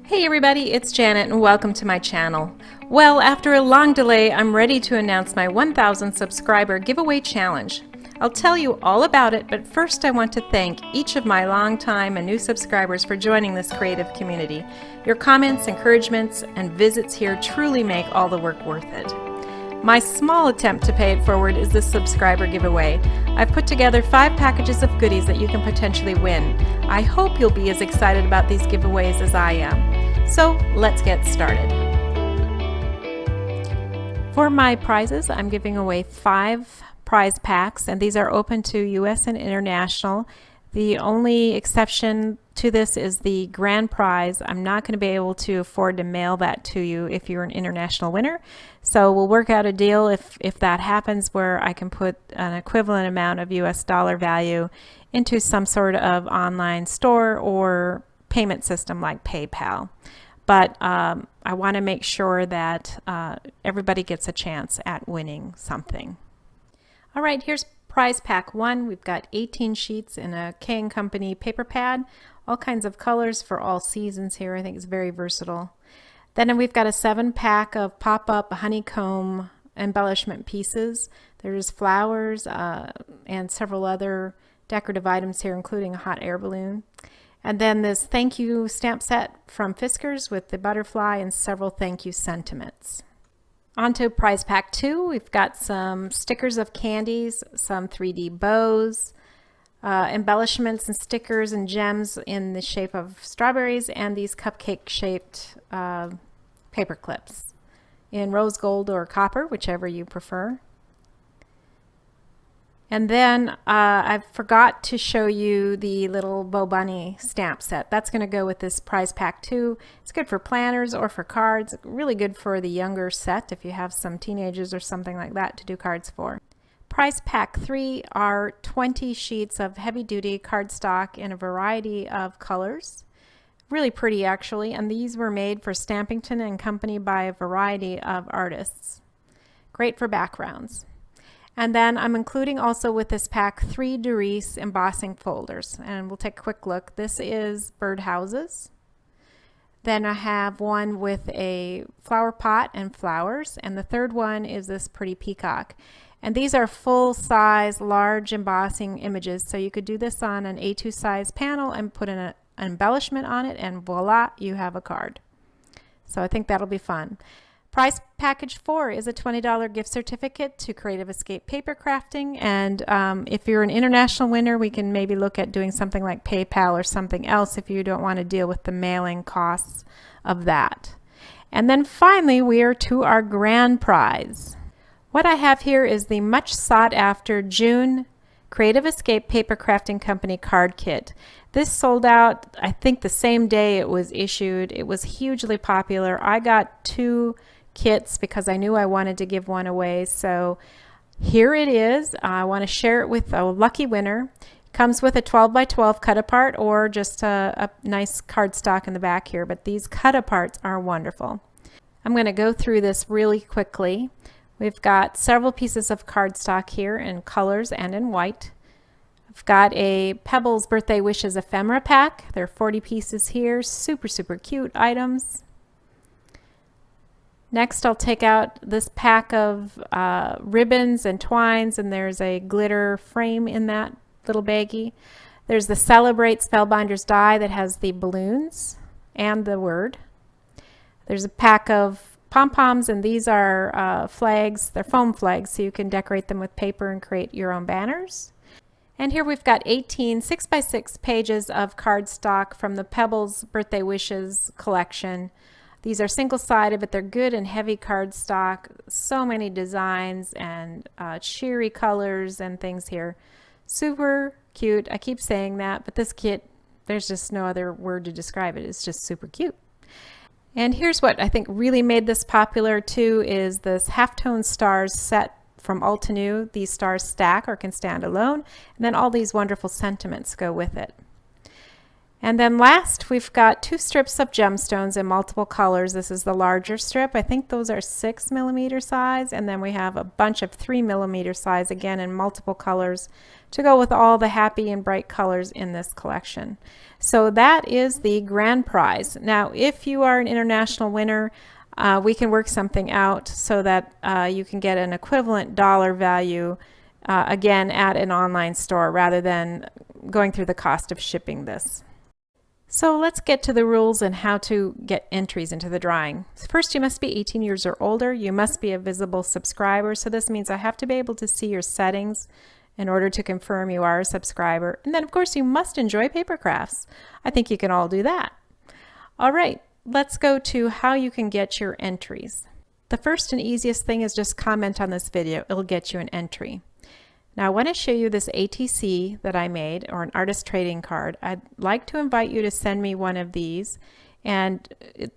Hey everybody, it's Janet and welcome to my channel. Well, after a long delay, I'm ready to announce my 1,000 subscriber giveaway challenge. I'll tell you all about it, but first I want to thank each of my longtime and new subscribers for joining this creative community. Your comments, encouragements, and visits here truly make all the work worth it. My small attempt to pay it forward is this subscriber giveaway. I've put together 5 packages of goodies that you can potentially win. I hope you'll be as excited about these giveaways as I am. So let's get started. For my prizes, I'm giving away 5 prize packs, and these are open to US and international. The only exception to this is the grand prize. I'm not going to be able to afford to mail that to you if you're an international winner. So we'll work out a deal if that happens where I can put an equivalent amount of US dollar value into some sort of online store or payment system like PayPal. But I want to make sure that everybody gets a chance at winning something. All right, here's prize pack 1. We've got 18 sheets in a K & Company paper pad, all kinds of colors for all seasons here. I think it's very versatile. Then we've got a 7-pack of pop-up honeycomb embellishment pieces. There's flowers and several other decorative items here, including a hot air balloon. And then this thank you stamp set from Fiskars with the butterfly and several thank you sentiments. On to prize pack 2, we've got some stickers of candies, some 3D bows, embellishments and stickers and gems in the shape of strawberries, and these cupcake shaped paper clips in rose gold or copper, whichever you prefer. And then I forgot to show you the little Bo Bunny stamp set. That's going to go with this prize pack 2. It's good for planners or for cards. Really good for the younger set if you have some teenagers or something like that to do cards for. Prize pack 3 are 20 sheets of heavy-duty cardstock in a variety of colors. Really pretty actually, and these were made for Stampington & Company by a variety of artists. Great for backgrounds. And then I'm including also with this pack 3 Doris embossing folders, and we'll take a quick look. This is birdhouses. Then I have one with a flower pot and flowers, and the third one is this pretty peacock. And these are full-size, large embossing images, so you could do this on an A2 size panel and put an embellishment on it, and voila, you have a card. So I think that'll be fun. Prize package 4 is a $20 gift certificate to Creative Escape Paper Crafting, and if you're an international winner, we can maybe look at doing something like PayPal or something else if you don't want to deal with the mailing costs of that. And then finally, we are to our grand prize. What I have here is the much sought after June Creative Escape Paper Crafting Company card kit. This sold out, I think, the same day it was issued. It was hugely popular. I got 2 kits because I knew I wanted to give one away. So here it is. I want to share it with a lucky winner. It comes with a 12 by 12 cut apart or just a nice cardstock in the back here, but these cut aparts are wonderful. I'm going to go through this really quickly. We've got several pieces of cardstock here in colors and in white. I've got a Pebbles Birthday Wishes ephemera pack. There are 40 pieces here. Super, super cute items. Next, I'll take out this pack of ribbons and twines, and there's a glitter frame in that little baggie. There's the Celebrate Spellbinders die that has the balloons and the word. There's a pack of pom-poms, and these are flags. They're foam flags, so you can decorate them with paper and create your own banners. And here we've got 18 6x6 pages of cardstock from the Pebbles Birthday Wishes collection. These are single-sided, but they're good and heavy cardstock. So many designs and cheery colors and things here. Super cute. I keep saying that, but this kit, there's just no other word to describe it. It's just super cute. And here's what I think really made this popular too is this halftone stars set from Altenew. These stars stack or can stand alone, and then all these wonderful sentiments go with it. And then last, we've got 2 strips of gemstones in multiple colors. This is the larger strip. I think those are 6mm size. And then we have a bunch of 3mm size, again in multiple colors, to go with all the happy and bright colors in this collection. So that is the grand prize. Now, if you are an international winner, we can work something out so that you can get an equivalent dollar value again at an online store rather than going through the cost of shipping this. So let's get to the rules and how to get entries into the drawing. First, you must be 18 years or older. You must be a visible subscriber. So this means I have to be able to see your settings in order to confirm you are a subscriber. And then, of course, you must enjoy paper crafts. I think you can all do that. All right, let's go to how you can get your entries. The first and easiest thing is just comment on this video. It'll get you an entry. Now I want to show you this ATC that I made, or an artist trading card. I'd like to invite you to send me one of these, and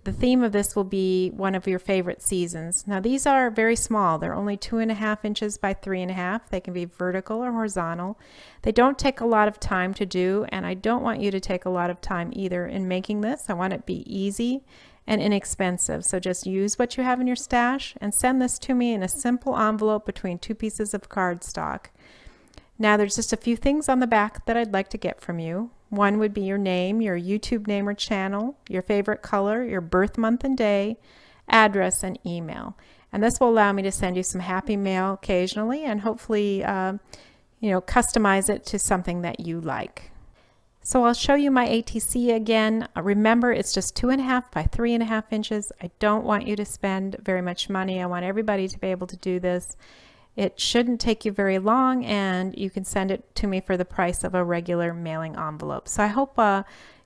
the theme of this will be one of your favorite seasons. Now these are very small. They're only 2.5 inches by 3.5. They can be vertical or horizontal. They don't take a lot of time to do, and I don't want you to take a lot of time either in making this. I want it to be easy and inexpensive. So just use what you have in your stash and send this to me in a simple envelope between 2 pieces of cardstock. Now there's just a few things on the back that I'd like to get from you. One would be your name, your YouTube name or channel, your favorite color, your birth month and day, address, and email. And this will allow me to send you some happy mail occasionally and hopefully customize it to something that you like. So I'll show you my ATC again. Remember, it's just 2.5 by 3.5 inches. I don't want you to spend very much money. I want everybody to be able to do this. It shouldn't take you very long, and you can send it to me for the price of a regular mailing envelope. So I hope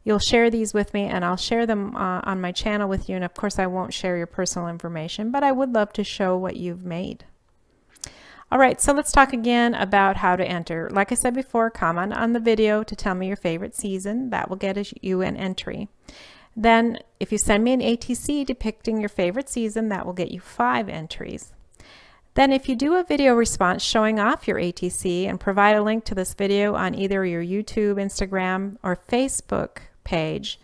you'll share these with me, and I'll share them on my channel with you. And of course, I won't share your personal information, but I would love to show what you've made. All right, so let's talk again about how to enter. Like I said before, comment on the video to tell me your favorite season. That will get you an entry. Then if you send me an ATC depicting your favorite season, that will get you 5 entries. Then if you do a video response showing off your ATC and provide a link to this video on either your YouTube, Instagram, or Facebook page,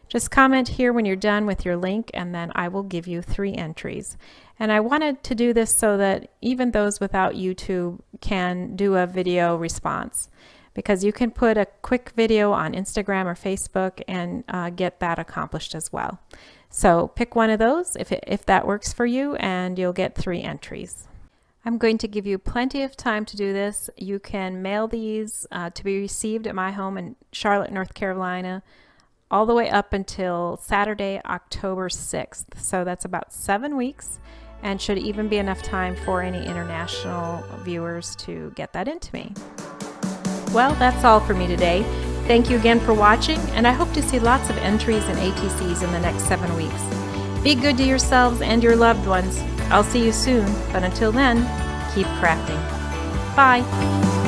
just comment here when you're done with your link, and then I will give you 3 entries. And I wanted to do this so that even those without YouTube can do a video response, because you can put a quick video on Instagram or Facebook and get that accomplished as well. So pick one of those if that works for you, and you'll get 3 entries. I'm going to give you plenty of time to do this. You can mail these to be received at my home in Charlotte, North Carolina, all the way up until Saturday, October 6th. So that's about 7 weeks, and should even be enough time for any international viewers to get that into me. Well, that's all for me today. Thank you again for watching, and I hope to see lots of entries and ATCs in the next 7 weeks. Be good to yourselves and your loved ones. I'll see you soon, but until then, keep crafting. Bye.